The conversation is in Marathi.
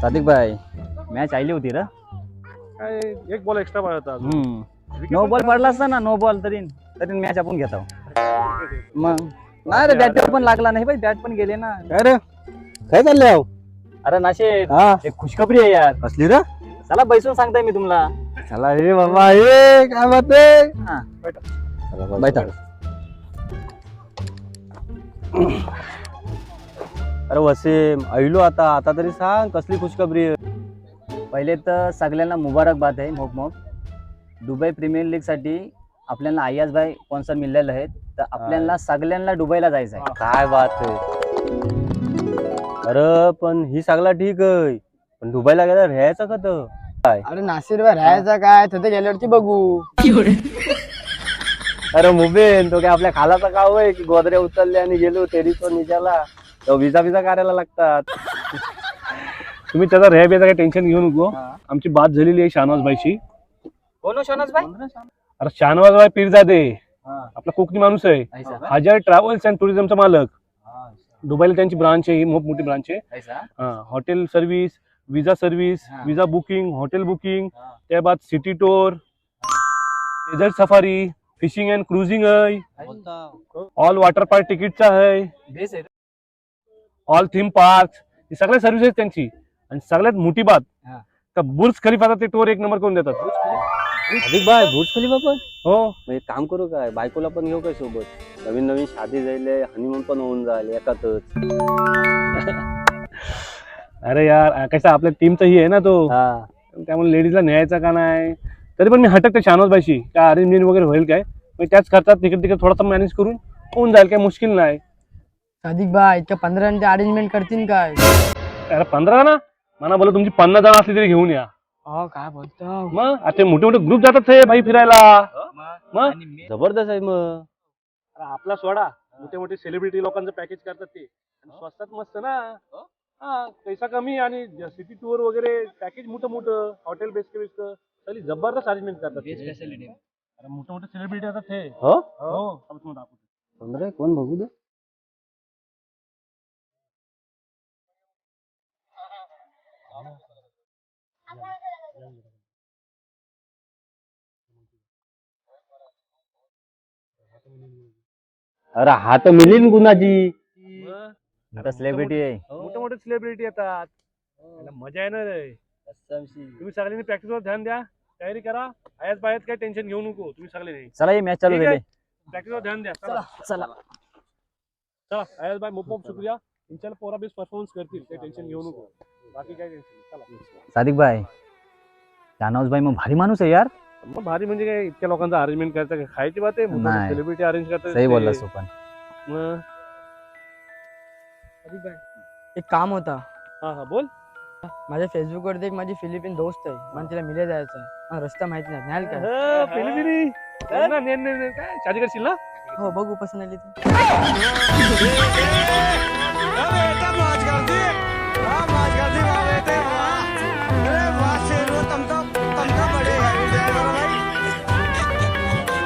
सादिक भाई मॅच आली होती रे. काय एक बॉल एक्स्ट्रा पडला. नो बॉल पडला असता ना, नो बॉल तरी तरी मॅच आपण घेतो. मग नाही रे, बॅट पण लागला नाही भाई, बॅट पण गेले ना. अरे काय चाललंय? अरे नाशे हा एक खुशखबरी आहे यार. असली रे. चला बैसून सांगताय मी तुम्हाला. चला हे बाबा, हे काय बात आहे? हा चला बैठा. अरे वसीम ऐलो आता आता तरी सांग कसली खुशखबरी आहे? पहिले तर सगळ्यांना मुबारकबाद आहे. मोक मोक दुबई प्रीमियर लीग साठी आपल्याला आयाज भाई स्पॉन्सर मिळालेले आहेत. तर आपल्याला सगळ्यांना दुबईला जायचं आहे. काय बात आहे? अरे पण ही सगळा ठीक आहे, पण दुबईला गेला राहायचं का तर? अरे नाशिरवर राहायचा काय, तिथे गेल्यावरती बघू. अरे मुबेन तो काय आपल्या खालाचा गाव आहे की गोदऱ्या उचलले आणि गेलो टेरिसवर निघाला? तो विजा करायला लागतात. तुम्ही त्याचा रेहब्याचं काही टेन्शन घेऊ नको. आमची बात झालेली आहे शाहनवाज भाईशी. कोण शोनस भाई? अरे शाहनवाज भाई पीरजादे आपला कोकणी माणूस आहे. हजार ट्रॅव्हल्स अँड टुरिझमचा मालक. दुबईला त्यांची ब्रांच आहे, ही मोठी ब्रांच आहे. Hotel service, visa service, visa booking, hotel booking, त्याबाद city tour, desert safari, fishing and cruising आहे. ऑल वॉटर पार्क तिकीटचा आहे. ऑल थीम पार्क, ही सगळ्या सर्व्हिसेस त्यांची. आणि सगळ्यात मोठी बात का बुर्ज खलिफाचा ते टूर एक नंबर करून देतात. अधिक बाय बुर्ज खलिफा पण? हो मग एक काम करू काय, बायकोला पण घेऊ काय सोबत? नवीन नवीन शादी जायले, हनीमून पण होऊन जाईल एकातच. अरे यार कसं आपल्या टीमचं ही आहे ना तो, त्यामुळे लेडीजला न्यायचा का नाही. तरी पण मी हटकते शाहनवाज भाईशी, काय अरेंजमेंट वगैरे होईल काय, मग त्याच खर्चात तिकडे थोडासा मॅनेज करून होऊन जाईल, काय मुश्किल नाही. सादिक भाई इतक्या 15 जणांची अरेंजमेंट करतील काय? अरे 15 ना मला बोला, तुमची 50 जण असली तरी घेऊन या. हो काय बोलतो. मग आता मोठे मोठे ग्रुप जातात हे भाई फिरायला. मग जबरदस्त आहे मग. आपला सोडा, मोठे मोठे सेलिब्रिटी लोकांचं पॅकेज करतात ते, स्वस्तात मस्त ना. हा पैसा कमी आणि सिटी टूर वगैरे पॅकेज मोठं हॉटेल बेस्ट सगळी जबरदस्त अरेंजमेंट करतात. अरे मोठे मोठे सेलिब्रिटी असतात हे. हो हो कोण बघू दे. अरे हा तर मिलीन गुणाची. सेलिब्रिटी आहे. मोठे मोठे सेलिब्रिटी येतात, त्याला मजा येणार आहे. तुम्ही सगळ्यांनी प्रॅक्टिसवर ध्यान द्या, तयारी करा. आयात बायात काही टेन्शन घेऊ नको तुम्ही सगळे. चला ये मॅच चालू झाली. प्रॅक्टिसवर ध्यान द्या. चला चला आयात बाय मोप शुक्रिया. इंशाल्लाह पोरा बेस्ट परफॉर्मन्स करतील, काही टेन्शन घेऊ नको. बाकी काय टेन्शन. चला सादिक भाई शाहनवाज भाई मग भारी माणूस आहे यार. मग भारी म्हणजे काय, इतक्या लोकांचं अरेंजमेंट करायचं काय खायची बात आहे? नाही. सेलिब्रिटी अरेंज करतात. सही बोललास तू पण. मग एक काम होता. हा बोल. माझ्या फेसबुक वरती एक माझी फिलिपिन दोस्त आहे, मला तिला मिले जायचं आहे. मला रस्ता माहिती नाही, न्याल काय? फिलिपिनी काय शादी करशील ना? हो बघू पसंत आली तर.